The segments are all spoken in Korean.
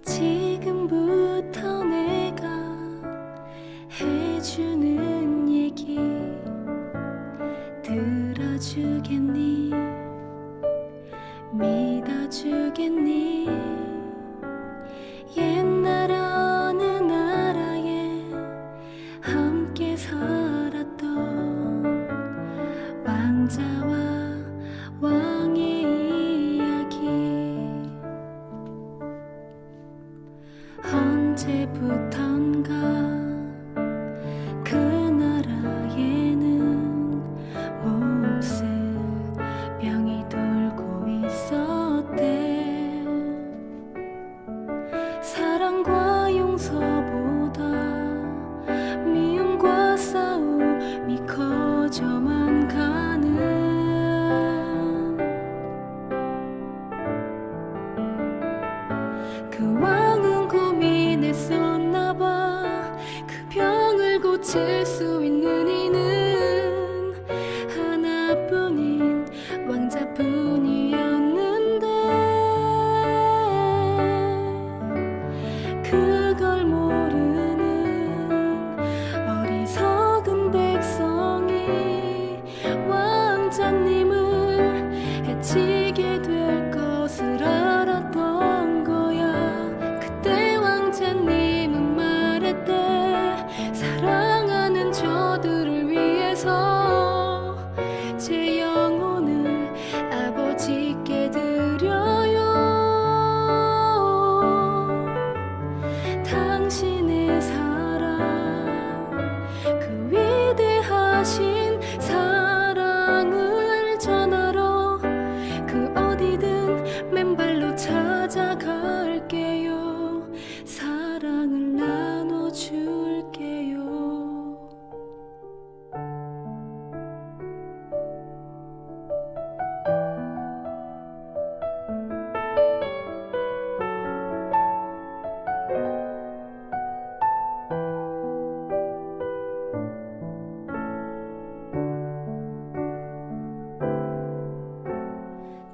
지금부터 내가 해주는 얘기 들어주겠니? 믿어주겠니? 옛날 어느 나라에 함께 살았던 왕자와 왕의 이야기. 언제부턴가 그 나라에는 몹쓸 병이 돌고 있었대. 사랑과 용서보다 미움과 싸움이 커져만 가는 그 왕은 고민했었나봐. 그 병을 고칠 수 있는 이는 하나뿐인 왕자뿐이었는데, 그걸 모르는 어리석은 백성이 왕자님을 해치게 될 것을 알았던 거야. 그때 왕자님은 말했대. 사랑하는 저들을 위해서 제 영혼을 아버지께 드려요. 당신의 사랑, 그 위대하신 사랑을 전하러 그 어디든 맨발로 찾아갈게요. 사랑을 나눠줄게요.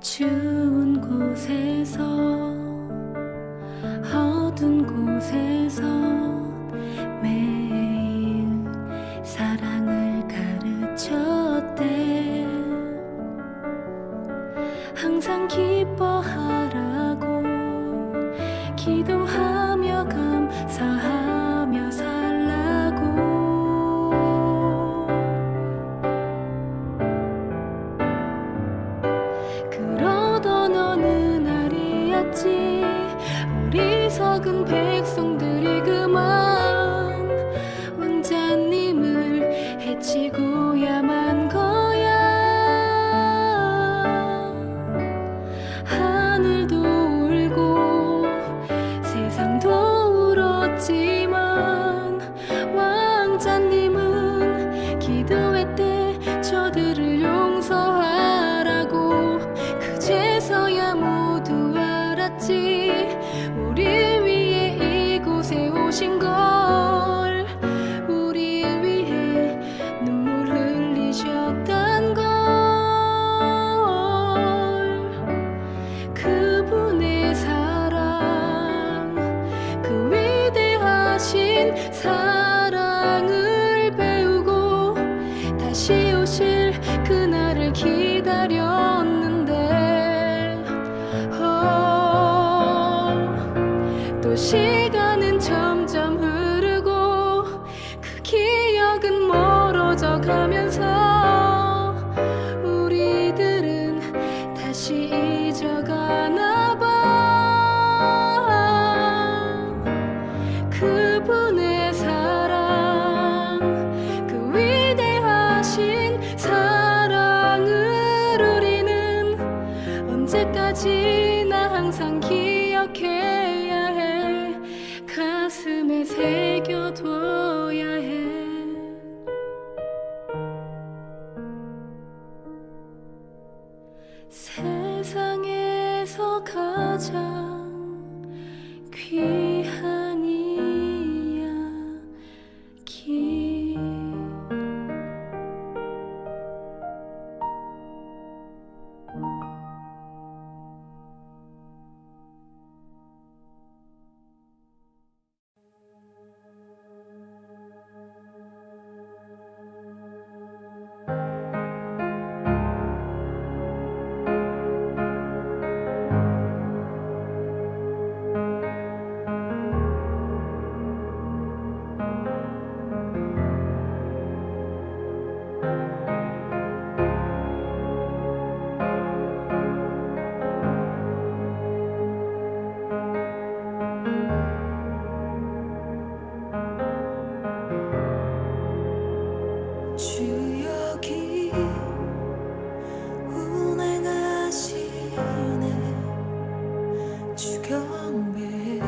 추운 곳에서 어두운 곳에서 매일 사랑을 가르쳤대. 항상 기뻐하라고 기도하며 감사하며 살라고. 그러던 어느 날이었지. 어리석은 백성들이 그만 왕자님을 해치고야만 거야. 하늘도 울고 세상도 울었지만 왕자님은 기도했대. 저들을 용서하라고. 그제서야 모두 알았지. 우릴 위해 이곳에 오신 걸, 우릴 위해 눈물 흘리셨단 걸. 그분의 사랑, 그 위대하신 사랑을 배우고 다시 오실 그날을 기다렸는데, 또 시간은 점점 흐르고 그 기억은 멀어져 가면서 우리들은 다시 잊어가나 봐. 그분의 사랑, 그 위대하신 사랑을 우리는 언제까지나 항상 기억해 남겨둬야 해. 세상에서 가장 귀한 이야기. 주역이 운행하시네. 주경배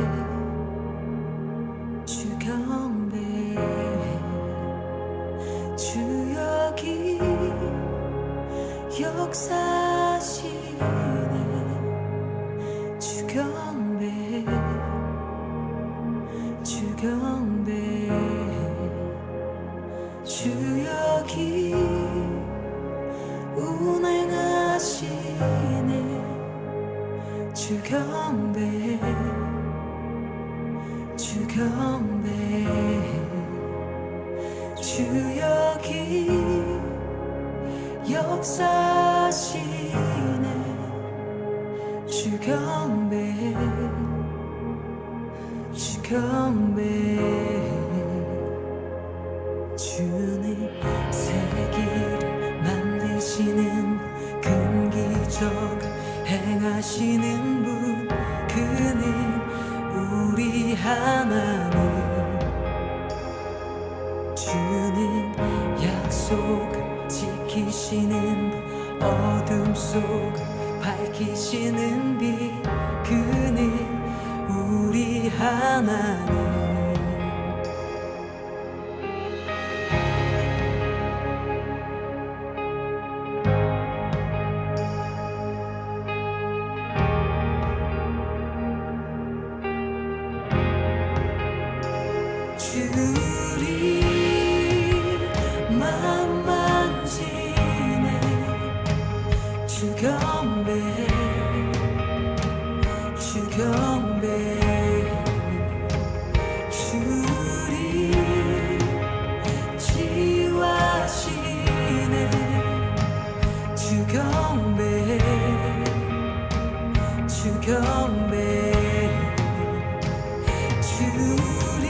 주경배 주역이 역사시네. 주경배 주경배 주역이 운행하시네. 주경배 주경배 주역이 역사시네. 주경배 주경배 주님 세계를 만드시는 큰 기적 행하시는 분, 그는 우리 하나님. 주님 약속 지키시는 분, 어둠 속 밝히시는 빛, 그는 우리 하나님. 주리 맘 만지네. 주경배 주경배 주리 지와시네. 주경배 주경배 주리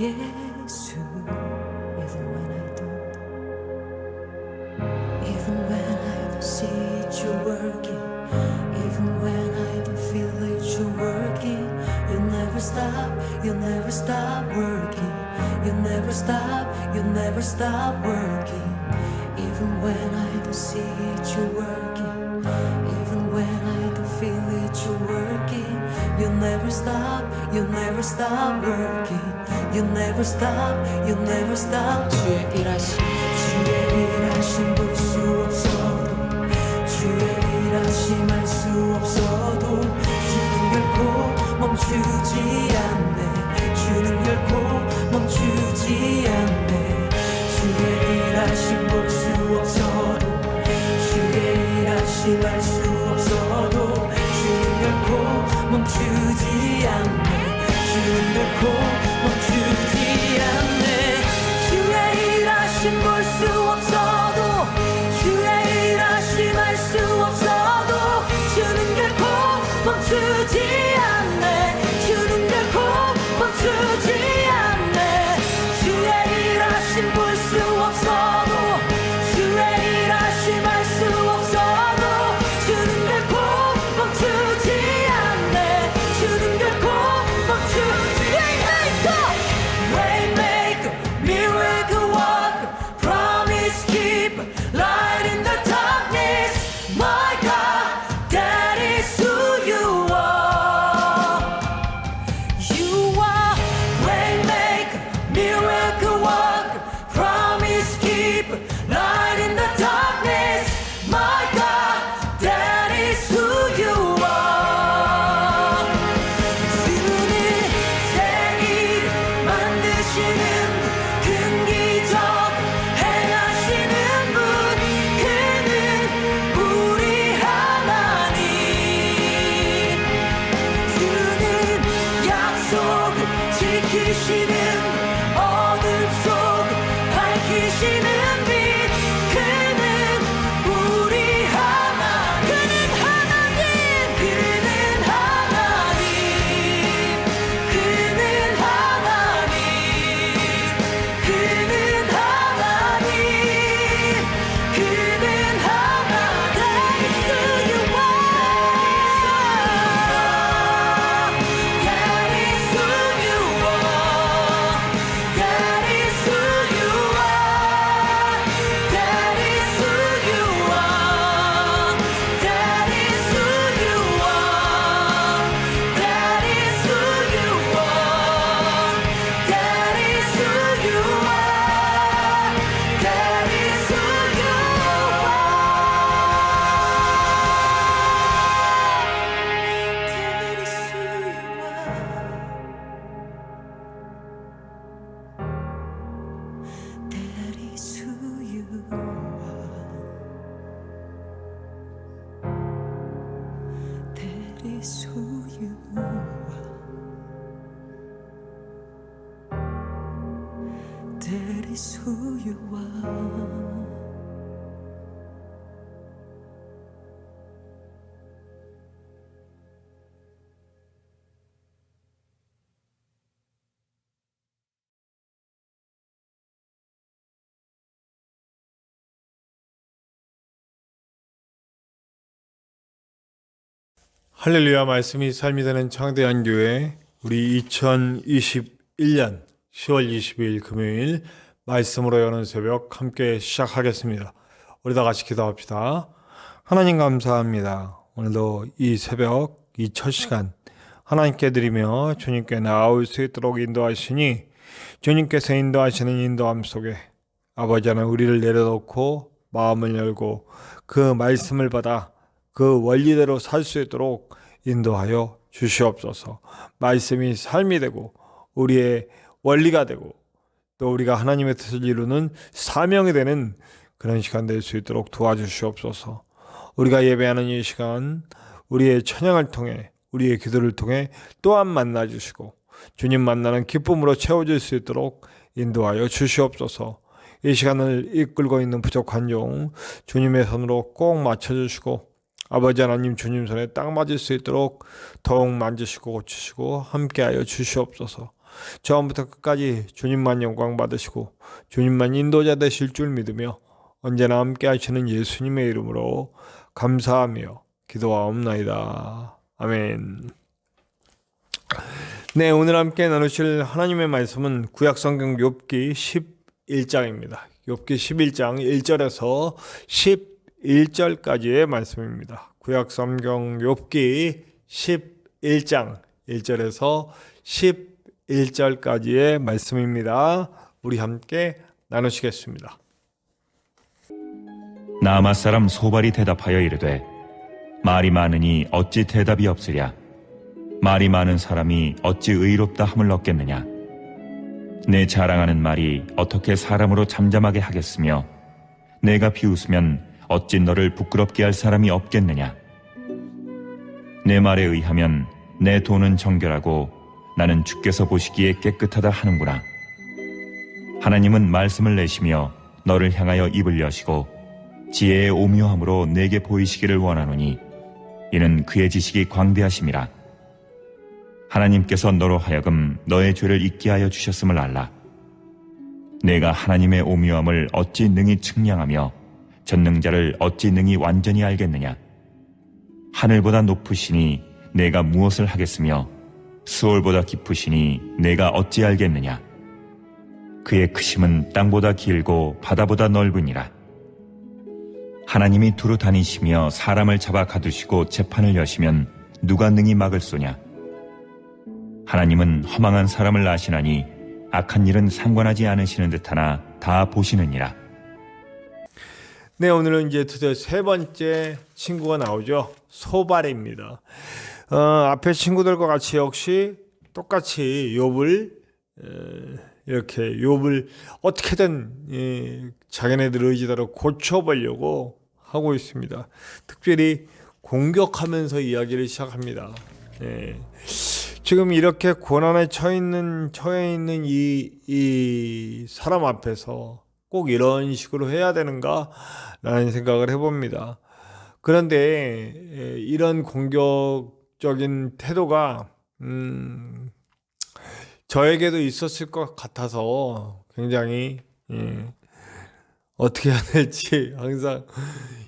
예수. Even when I don't, even when I don't see it, you're working. Even when I don't feel it, you're working. You never stop, you never stop working. You never stop, you never stop working. Even when I don't see it, you're working. Even when I don't feel it, you're working. You never stop, you never stop working. You never stop, you never stop. 주의 일하심 볼 수 없어도, 주의 일하심 알 수 없어도, 주는 결코 멈추지 않네. 주는 결코 멈추지 않네. 주의 일하심 볼 수 없어도, 주의 일하심 알 수 없어도, 주는 결코 멈추지 않네. 주는 결코 멈추지 않네. 주의 일하심 볼 수 없어도, 주의 일하심 알 수 없어도, 주는 결코 멈추지 않네. 주는 결코 멈추지 않네. 주의 일하심 볼 수 없어도, 주의 일하심 알 수 없어도, 주는 결코 멈추지 않네. 주는 결코 멈추지 Waymaker, miracle worker, promise keeper, light in the darkness. My God, that is who you are. You are waymaker, miracle worker, promise keeper, light in the darkness. My God, that is who you are. 주는 생일을 만드시는 분, 큰 기적 행하시는 분, 그는 우리 하나님. 주는 약속을 지키시는 분, 어둠 속을 밝히시는 빛, 그는 우리 하나님. 그는 하나님. 그는 하나님. 그는 하나님. 그는 하나님. 그는 하나님. That is who you are. That is who you are. That is who you are. That is who you are. That is who you are. That is who you are. That is who you are. That is who you are. That is who you are. That is who you are. That is who you are. 할렐루야. 말씀이 삶이 되는 창대한교회, 우리 2021년 10월 22일 금요일 말씀으로 여는 새벽 함께 시작하겠습니다. 우리 다 같이 기도합시다. 하나님 감사합니다. 오늘도 이 새벽 이 첫 시간 하나님께 드리며 주님께 나아올 수 있도록 인도하시니, 주님께서 인도하시는 인도함 속에 아버지 하나님 우리를 내려놓고 마음을 열고 그 말씀을 받아 그 원리대로 살 수 있도록 인도하여 주시옵소서. 말씀이 삶이 되고 우리의 원리가 되고 또 우리가 하나님의 뜻을 이루는 사명이 되는 그런 시간 될 수 있도록 도와주시옵소서. 우리가 예배하는 이 시간 우리의 찬양을 통해 우리의 기도를 통해 또한 만나주시고 주님 만나는 기쁨으로 채워질 수 있도록 인도하여 주시옵소서. 이 시간을 이끌고 있는 부족한 종 주님의 손으로 꼭 맞춰주시고 아버지 하나님 주님 손에 딱 맞을 수 있도록 더욱 만지시고 고치시고 함께하여 주시옵소서. 처음부터 끝까지 주님만 영광 받으시고 주님만 인도자 되실 줄 믿으며 언제나 함께 하시는 예수님의 이름으로 감사하며 기도하옵나이다. 아멘. 네, 오늘 함께 나누실 하나님의 말씀은 구약성경 욥기 11장입니다. 욥기 11장 1절에서 11절까지의 말씀입니다. 구약성경 욥기 11장 1절에서 11절까지의 말씀입니다. 우리 함께 나누시겠습니다. 나아마 사람 소발이 대답하여 이르되 말이 많으니 어찌 대답이 없으랴. 말이 많은 사람이 어찌 의롭다 함을 얻겠느냐. 내 자랑하는 말이 어떻게 사람으로 잠잠하게 하겠으며 내가 비웃으면 어찌 너를 부끄럽게 할 사람이 없겠느냐. 내 말에 의하면 내 돈은 정결하고 나는 주께서 보시기에 깨끗하다 하는구나. 하나님은 말씀을 내시며 너를 향하여 입을 여시고 지혜의 오묘함으로 내게 보이시기를 원하노니 이는 그의 지식이 광대하심이라. 하나님께서 너로 하여금 너의 죄를 잊게 하여 주셨음을 알라. 내가 하나님의 오묘함을 어찌 능히 측량하며 전능자를 어찌 능히 완전히 알겠느냐. 하늘보다 높으시니 내가 무엇을 하겠으며 수월보다 깊으시니 내가 어찌 알겠느냐. 그의 크심은 땅보다 길고 바다보다 넓으니라. 하나님이 두루 다니시며 사람을 잡아 가두시고 재판을 여시면 누가 능히 막을 소냐. 하나님은 허망한 사람을 아시나니 악한 일은 상관하지 않으시는 듯하나 다 보시느니라. 네, 오늘은 이제 드디어 세 번째 친구가 나오죠. 소발입니다. 앞에 친구들과 같이 역시 똑같이 욥을 이렇게 욥을 어떻게든 자기네들 의지대로 고쳐보려고 하고 있습니다. 특별히 공격하면서 이야기를 시작합니다. 지금 이렇게 고난에 처해 있는 이 사람 앞에서 꼭 이런 식으로 해야 되는가라는 생각을 해봅니다. 그런데 이런 공격적인 태도가 저에게도 있었을 것 같아서 굉장히 어떻게 해야 될지 항상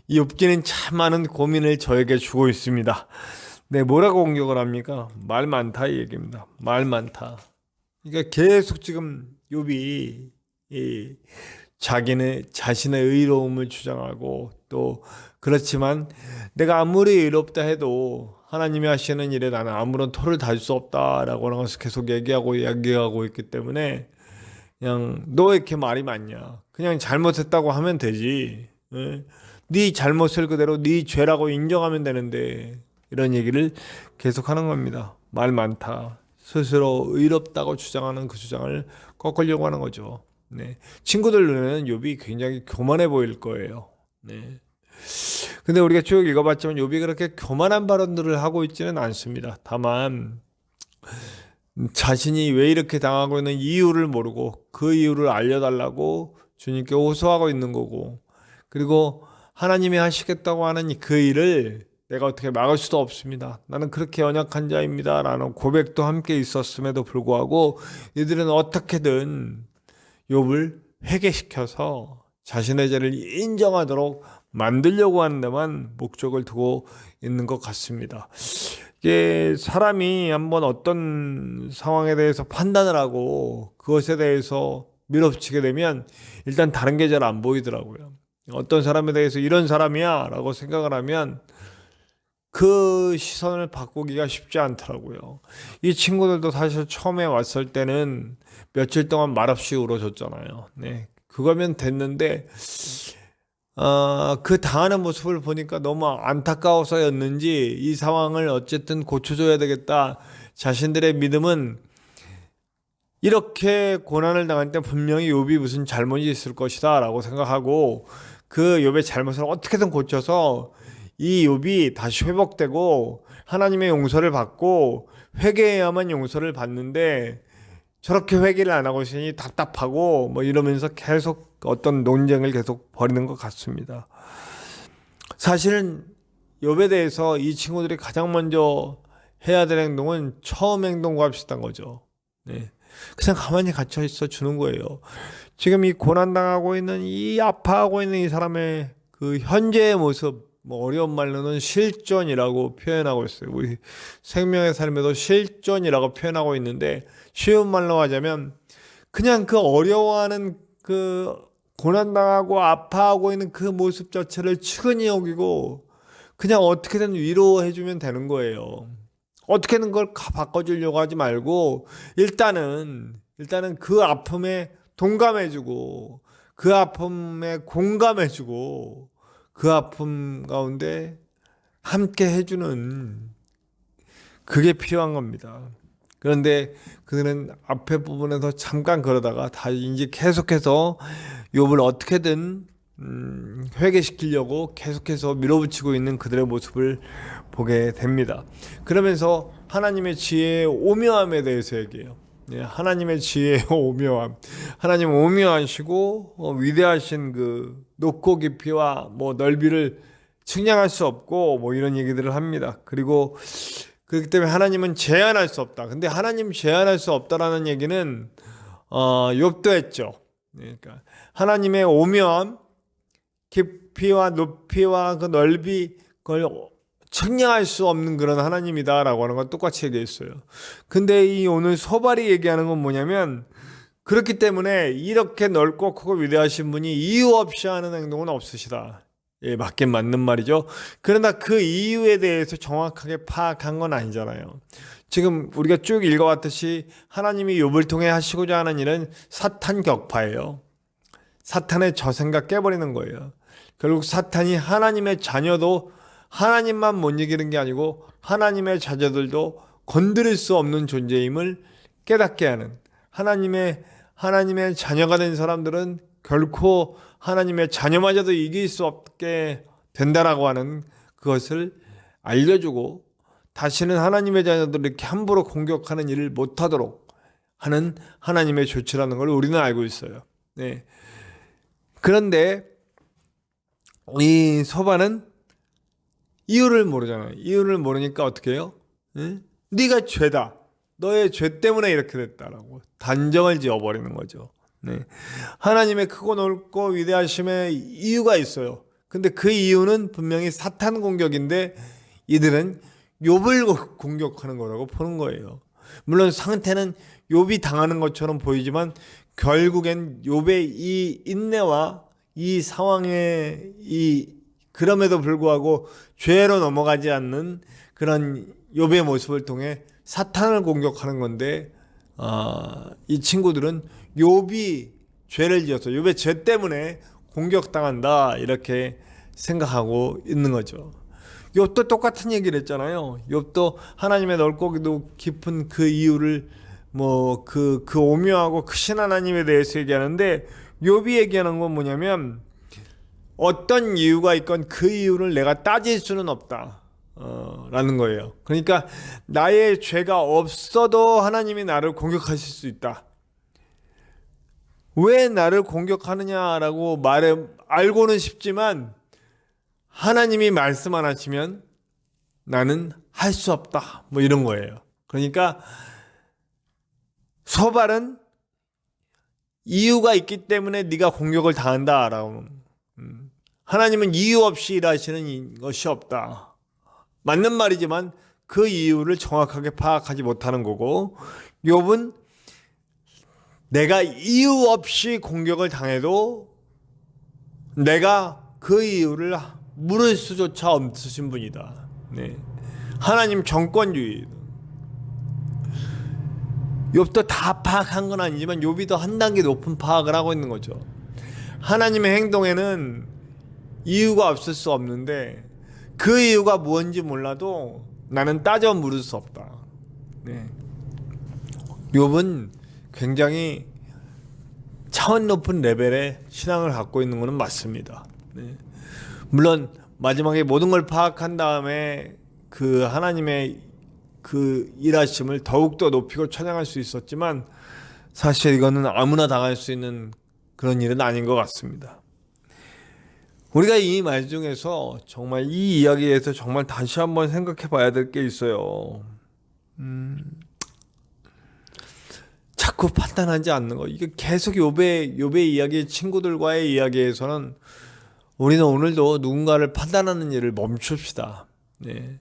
이 욥기는 참 많은 고민을 저에게 주고 있습니다. 네, 뭐라고 공격을 합니까? 말 많다 이 얘기입니다. 말 많다. 그러니까 계속 지금 욥이 자신의 의로움을 주장하고 또 그렇지만 내가 아무리 의롭다 해도 하나님이 하시는 일에 나는 아무런 토를 달 수 없다라고 하는 것을 계속 얘기하고 있기 때문에 그냥 너 왜 이렇게 말이 많냐. 그냥 잘못했다고 하면 되지. 네 잘못을 그대로 네 죄라고 인정하면 되는데 이런 얘기를 계속하는 겁니다. 말 많다. 스스로 의롭다고 주장하는 그 주장을 꺾으려고 하는 거죠. 네. 친구들 눈에는 욥이 굉장히 교만해 보일 거예요. 네. 근데 우리가 쭉 읽어봤지만 욥이 그렇게 교만한 발언들을 하고 있지는 않습니다. 다만 자신이 왜 이렇게 당하고 있는 이유를 모르고 그 이유를 알려달라고 주님께 호소하고 있는 거고, 그리고 하나님이 하시겠다고 하는 그 일을 내가 어떻게 막을 수도 없습니다. 나는 그렇게 연약한 자입니다 라는 고백도 함께 있었음에도 불구하고 이들은 어떻게든 욥을 회개시켜서 자신의 죄를 인정하도록 만들려고 하는 데만 목적을 두고 있는 것 같습니다. 이게 사람이 한번 어떤 상황에 대해서 판단을 하고 그것에 대해서 밀어붙이게 되면 일단 다른 게 잘 안 보이더라고요. 어떤 사람에 대해서 이런 사람이야 라고 생각을 하면 그 시선을 바꾸기가 쉽지 않더라고요. 이 친구들도 사실 처음에 왔을 때는 며칠 동안 말없이 울어줬잖아요. 네, 그거면 됐는데 그 당하는 모습을 보니까 너무 안타까워서였는지 이 상황을 어쨌든 고쳐줘야 되겠다. 자신들의 믿음은 이렇게 고난을 당할 때 분명히 욥이 무슨 잘못이 있을 것이다 라고 생각하고 그 욥의 잘못을 어떻게든 고쳐서 이 욥이 다시 회복되고 하나님의 용서를 받고 회개해야만 용서를 받는데 저렇게 회개를 안 하고 있으니 답답하고 뭐 이러면서 계속 어떤 논쟁을 계속 벌이는 것 같습니다. 사실은 욥에 대해서 이 친구들이 가장 먼저 해야 될 행동은 처음 행동과 비슷한 거죠. 네. 그냥 가만히 갇혀 있어 주는 거예요. 지금 이 고난당하고 있는, 이 아파하고 있는 이 사람의 그 현재의 모습, 뭐 어려운 말로는 실존이라고 표현하고 있어요. 우리 생명의 삶에도 실존이라고 표현하고 있는데, 쉬운 말로 하자면 그냥 그 어려워하는, 그 고난당하고 아파하고 있는 그 모습 자체를 측은히 여기고 그냥 어떻게든 위로해주면 되는 거예요. 어떻게든 그걸 바꿔주려고 하지 말고 일단은 그 아픔에 동감해주고 그 아픔에 공감해주고 그 아픔 가운데 함께 해주는, 그게 필요한 겁니다. 그런데 그들은 앞에 부분에서 잠깐 그러다가 다 이제 계속해서 욥을 어떻게든 회개시키려고 계속해서 밀어붙이고 있는 그들의 모습을 보게 됩니다. 그러면서 하나님의 지혜의 오묘함에 대해서 얘기해요. 하나님의 지혜의 오묘함. 하나님 오묘하시고 위대하신 그 높고 깊이와 뭐 넓이를 측량할 수 없고 뭐 이런 얘기들을 합니다. 그리고 그렇기 때문에 하나님은 제한할 수 없다. 근데 하나님 제한할 수 없다라는 얘기는 욥도 했죠. 그러니까 하나님의 오묘함, 깊이와 높이와 그 넓이, 그걸 측량할 수 없는 그런 하나님이다라고 하는 건 똑같이 얘기했어요. 근데 이 오늘 소발이 얘기하는 건 뭐냐면, 그렇기 때문에 이렇게 넓고 크고 위대하신 분이 이유 없이 하는 행동은 없으시다. 예, 맞긴 맞는 말이죠. 그러나 그 이유에 대해서 정확하게 파악한 건 아니잖아요. 지금 우리가 쭉 읽어왔듯이 하나님이 욥을 통해 하시고자 하는 일은 사탄 격파예요. 사탄의 저 생각 깨버리는 거예요. 결국 사탄이 하나님의 자녀도 하나님만 못 이기는 게 아니고 하나님의 자녀들도 건드릴 수 없는 존재임을 깨닫게 하는, 하나님의 자녀가 된 사람들은 결코 하나님의 자녀마저도 이길 수 없게 된다라고 하는 그것을 알려주고, 다시는 하나님의 자녀들을 이렇게 함부로 공격하는 일을 못하도록 하는 하나님의 조치라는 걸 우리는 알고 있어요. 네. 그런데 이 소바는 이유를 모르잖아요. 이유를 모르니까 어떻게 해요? 네가 죄다. 너의 죄 때문에 이렇게 됐다라고 단정을 지어버리는 거죠. 네. 하나님의 크고 넓고 위대하심의 이유가 있어요. 근데 그 이유는 분명히 사탄 공격인데 이들은 욥을 공격하는 거라고 보는 거예요. 물론 상태는 욥이 당하는 것처럼 보이지만 결국엔 욥의 이 인내와 이 상황에 그럼에도 불구하고 죄로 넘어가지 않는 그런 욥의 모습을 통해 사탄을 공격하는 건데, 이 친구들은 욥이 죄를 지어서 욥의 죄 때문에 공격당한다 이렇게 생각하고 있는 거죠. 욥도 똑같은 얘기를 했잖아요. 욥도 하나님의 넓고 깊은 그 이유를 그 오묘하고 크신 하나님에 대해서 얘기하는데, 욥이 얘기하는 건 뭐냐면 어떤 이유가 있건 그 이유를 내가 따질 수는 없다 라는 거예요. 그러니까 나의 죄가 없어도 하나님이 나를 공격하실 수 있다. 왜 나를 공격하느냐라고 알고는 싶지만 하나님이 말씀 안 하시면 나는 할 수 없다. 뭐 이런 거예요. 그러니까 소발은 이유가 있기 때문에 네가 공격을 당한다라고. 하나님은 이유 없이 일하시는 것이 없다. 맞는 말이지만 그 이유를 정확하게 파악하지 못하는 거고, 욥은 내가 이유 없이 공격을 당해도 내가 그 이유를 물을 수조차 없으신 분이다. 네. 하나님 정권주의. 욥도 다 파악한 건 아니지만 욥이 더 한 단계 높은 파악을 하고 있는 거죠. 하나님의 행동에는 이유가 없을 수 없는데 그 이유가 무엇인지 몰라도 나는 따져 물을 수 없다. 네. 욥은 굉장히 차원 높은 레벨의 신앙을 갖고 있는 것은 맞습니다. 네. 물론 마지막에 모든 걸 파악한 다음에 그 하나님의 그 일하심을 더욱더 높이고 찬양할 수 있었지만 사실 이거는 아무나 당할 수 있는 그런 일은 아닌 것 같습니다. 우리가 이 말 중에서 정말 이 이야기에서 정말 다시 한번 생각해 봐야 될 게 있어요. 자꾸 판단하지 않는 거. 이게 계속 욥의 이야기, 친구들과의 이야기에서는 우리는 오늘도 누군가를 판단하는 일을 멈춥시다. 네.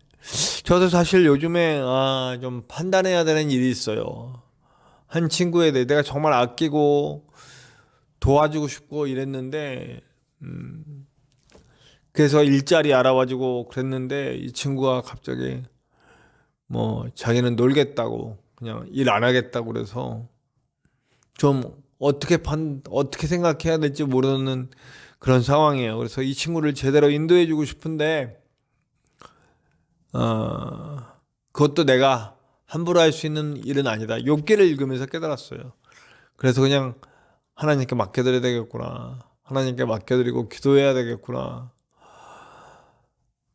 저도 사실 요즘에 좀 판단해야 되는 일이 있어요. 한 친구에 대해 내가 정말 아끼고 도와주고 싶고 이랬는데 그래서 일자리 알아봐주고 그랬는데 이 친구가 갑자기 뭐 자기는 놀겠다고 그냥 일 안 하겠다고 그래서 좀 어떻게 생각해야 될지 모르는 그런 상황이에요. 그래서 이 친구를 제대로 인도해 주고 싶은데 그것도 내가 함부로 할 수 있는 일은 아니다. 욥기를 읽으면서 깨달았어요. 그래서 그냥 하나님께 맡겨드려야 되겠구나. 하나님께 맡겨드리고 기도해야 되겠구나.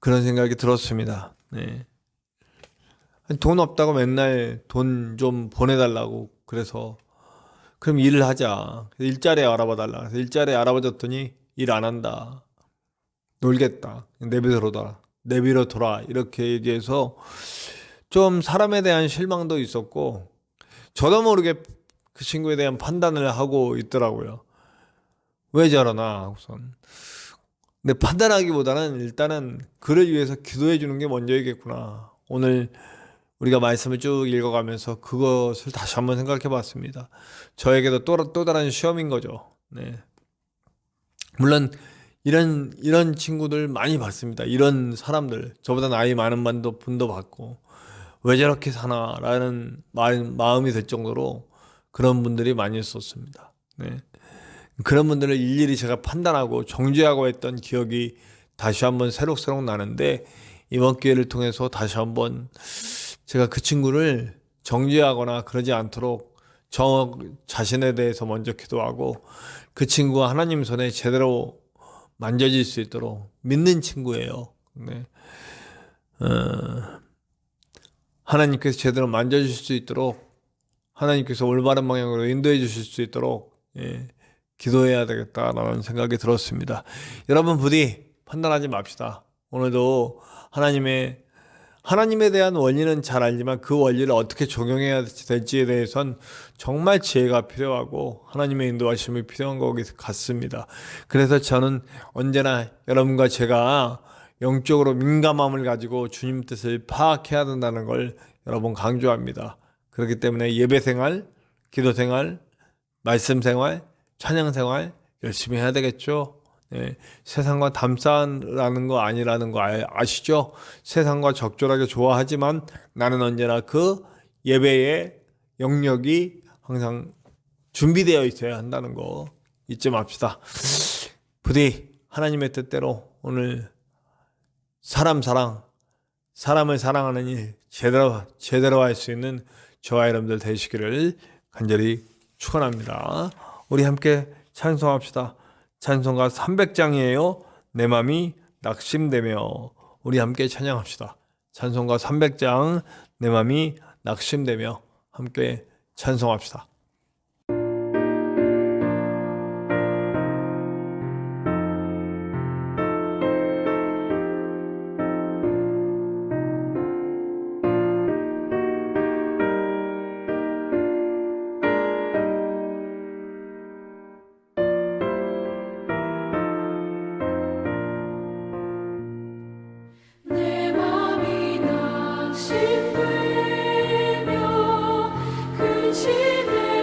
그런 생각이 들었습니다. 네. 돈 없다고 맨날 돈 좀 보내달라고 그래서 그럼 일을 하자. 일자리 알아봐달라. 그래서 일자리 알아봐줬더니 일 안 한다. 놀겠다. 내비로 돌아. 이렇게 얘기해서 좀 사람에 대한 실망도 있었고 저도 모르게 그 친구에 대한 판단을 하고 있더라고요. 왜 저러나 우선. 근데 판단하기보다는 일단은 그를 위해서 기도해 주는 게 먼저이겠구나. 오늘 우리가 말씀을 쭉 읽어가면서 그것을 다시 한번 생각해 봤습니다. 저에게도 또 다른 시험인 거죠. 네. 물론 이런 친구들 많이 봤습니다. 이런 사람들 저보다 나이 많은 분도 봤고 왜 저렇게 사나라는 마음이 들 정도로 그런 분들이 많이 있었습니다. 네. 그런 분들을 일일이 제가 판단하고 정죄하고 했던 기억이 다시 한번 새록새록 나는데 이번 기회를 통해서 다시 한번 제가 그 친구를 정죄하거나 그러지 않도록 저 자신에 대해서 먼저 기도하고 그 친구가 하나님 손에 제대로 만져질 수 있도록 믿는 친구예요. 네. 하나님께서 제대로 만져줄 수 있도록 하나님께서 올바른 방향으로 인도해 주실 수 있도록 기도해야 되겠다라는 생각이 들었습니다. 여러분 부디 판단하지 맙시다. 오늘도 하나님에 대한 원리는 잘 알지만 그 원리를 어떻게 적용해야 될지에 대해선 정말 지혜가 필요하고 하나님의 인도하심이 필요한 것 같습니다. 그래서 저는 언제나 여러분과 제가 영적으로 민감함을 가지고 주님 뜻을 파악해야 된다는 걸 여러분 강조합니다. 그렇기 때문에 예배 생활, 기도 생활, 말씀 생활, 찬양 생활 열심히 해야 되겠죠. 네, 세상과 담싸라는 거 아니라는 거 아시죠? 세상과 적절하게 좋아하지만 나는 언제나 그 예배의 영역이 항상 준비되어 있어야 한다는 거 잊지 맙시다. 부디 하나님의 뜻대로 오늘 사람을 사랑하는 일 제대로 할 수 있는 저와 여러분들 되시기를 간절히 축원합니다. 우리 함께 찬송합시다. 찬송가 300장이에요. 내 맘이 낙심되며. 우리 함께 찬양합시다. 찬송가 300장 내 맘이 낙심되며 함께 찬송합시다. 내 맘이 낙심되며 근심해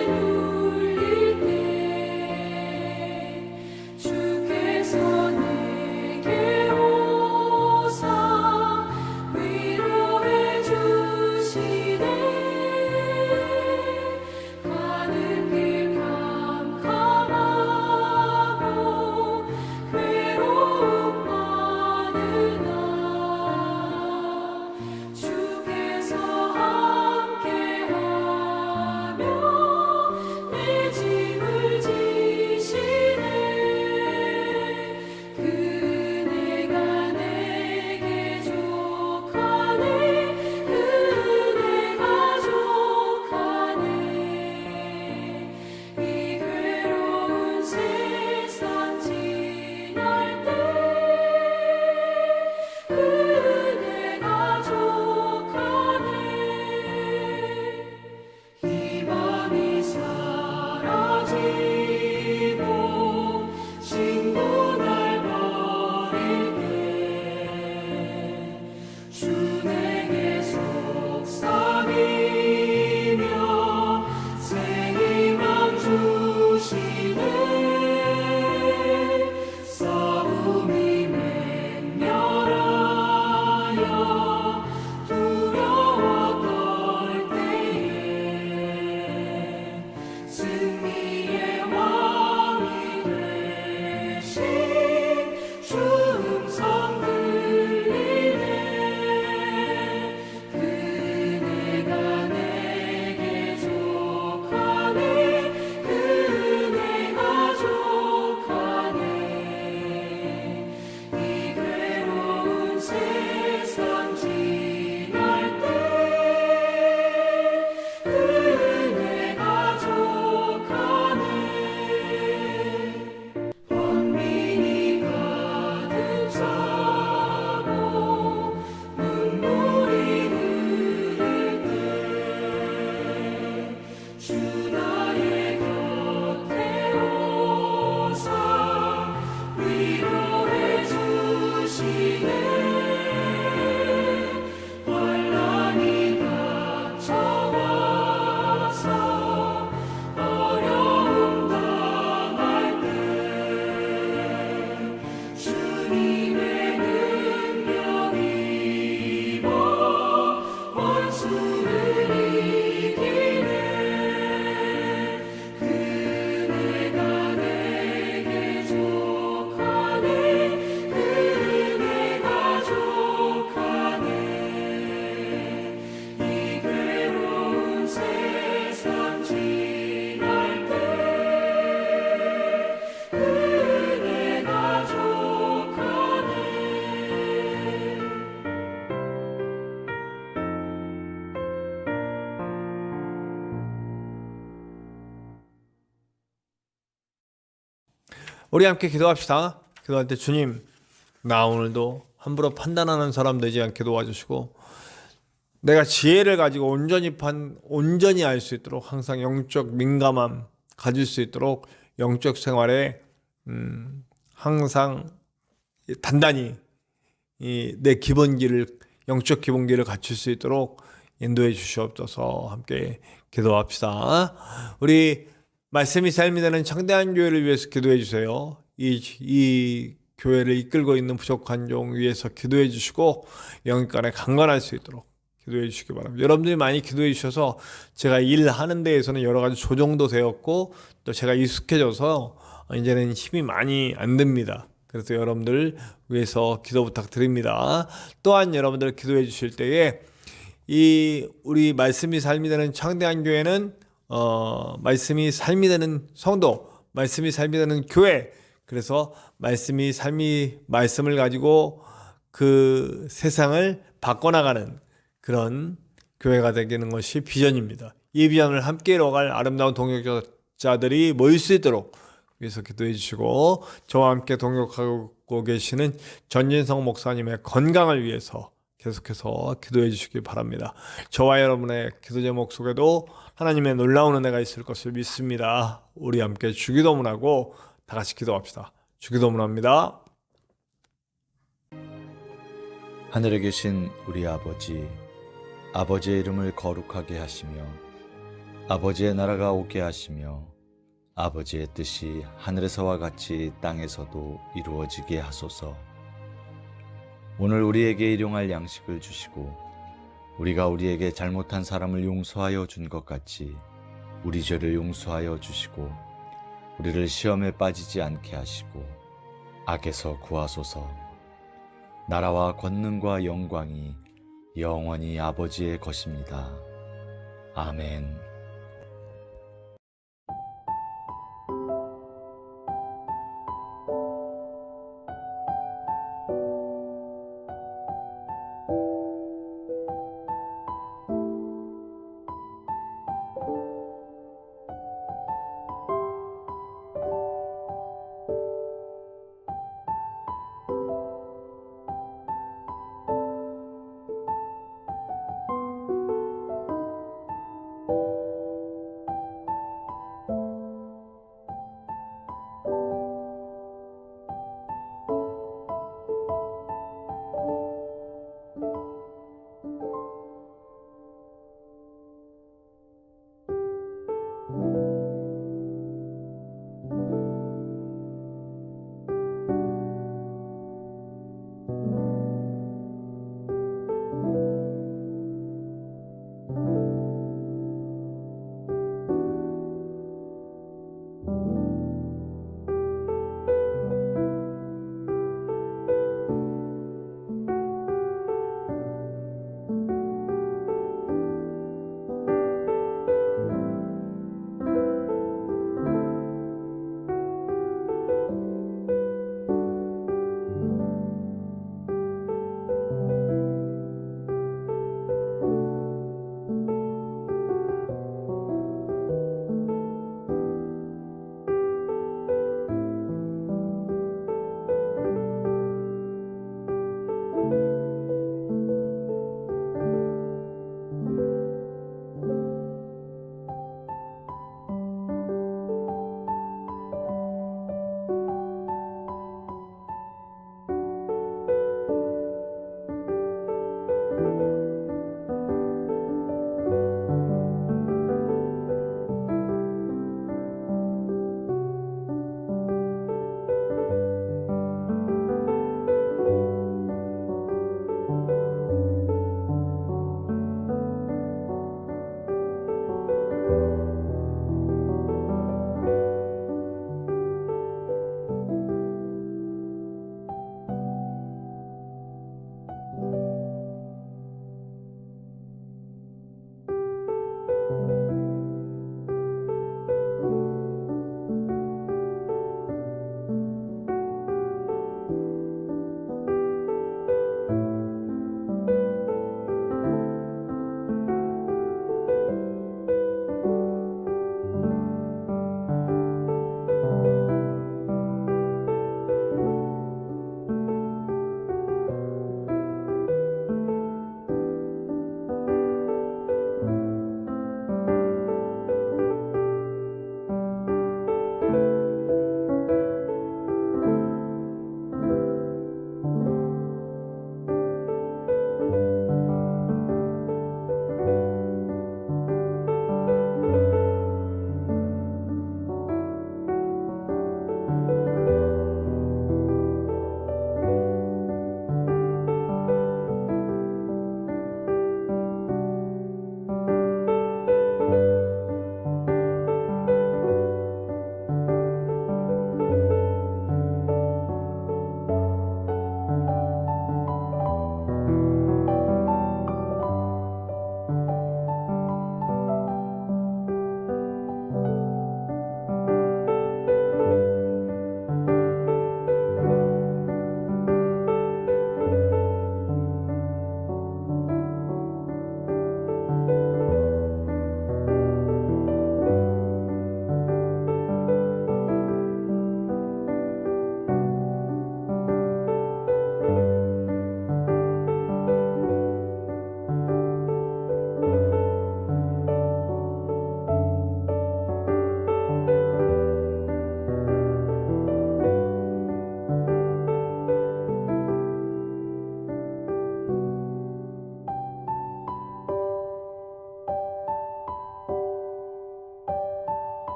우리 함께 기도합시다. 기도할 때 주님, 나 오늘도 함부로 판단하는 사람 되지 않게 도와주시고 내가 지혜를 가지고 온전히 알 수 있도록 항상 영적 민감함 가질 수 있도록 영적 생활에 항상 단단히 내 영적 기본기를 갖출 수 있도록 인도해 주시옵소서. 함께 기도합시다. 우리 말씀이 삶이 되는 창대한 교회를 위해서 기도해 주세요. 이 교회를 이끌고 있는 부족한 종 위해서 기도해 주시고 영육간에 강건할 수 있도록 기도해 주시기 바랍니다. 여러분들이 많이 기도해 주셔서 제가 일하는 데에서는 여러 가지 조정도 되었고 또 제가 익숙해져서 이제는 힘이 많이 안 듭니다. 그래서 여러분들 위해서 기도 부탁드립니다. 또한 여러분들 기도해 주실 때에 우리 말씀이 삶이 되는 창대한 교회는 말씀이 삶이 되는 성도, 말씀이 삶이 되는 교회. 그래서 말씀을 가지고 그 세상을 바꿔나가는 그런 교회가 되는 것이 비전입니다. 이 비전을 함께 이뤄갈 아름다운 동역자들이 모일 수 있도록 위해서 기도해 주시고 저와 함께 동역하고 계시는 전진성 목사님의 건강을 위해서 계속해서 기도해 주시기 바랍니다. 저와 여러분의 기도 제목 속에도 하나님의 놀라운 은혜가 있을 것을 믿습니다. 우리 함께 주기도문하고 다 같이 기도합시다. 주기도문합니다. 하늘에 계신 우리 아버지, 아버지의 이름을 거룩하게 하시며 아버지의 나라가 오게 하시며 아버지의 뜻이 하늘에서와 같이 땅에서도 이루어지게 하소서. 오늘 우리에게 일용할 양식을 주시고 우리가 우리에게 잘못한 사람을 용서하여 준 것 같이 우리 죄를 용서하여 주시고 우리를 시험에 빠지지 않게 하시고 악에서 구하소서. 나라와 권능과 영광이 영원히 아버지의 것입니다. 아멘.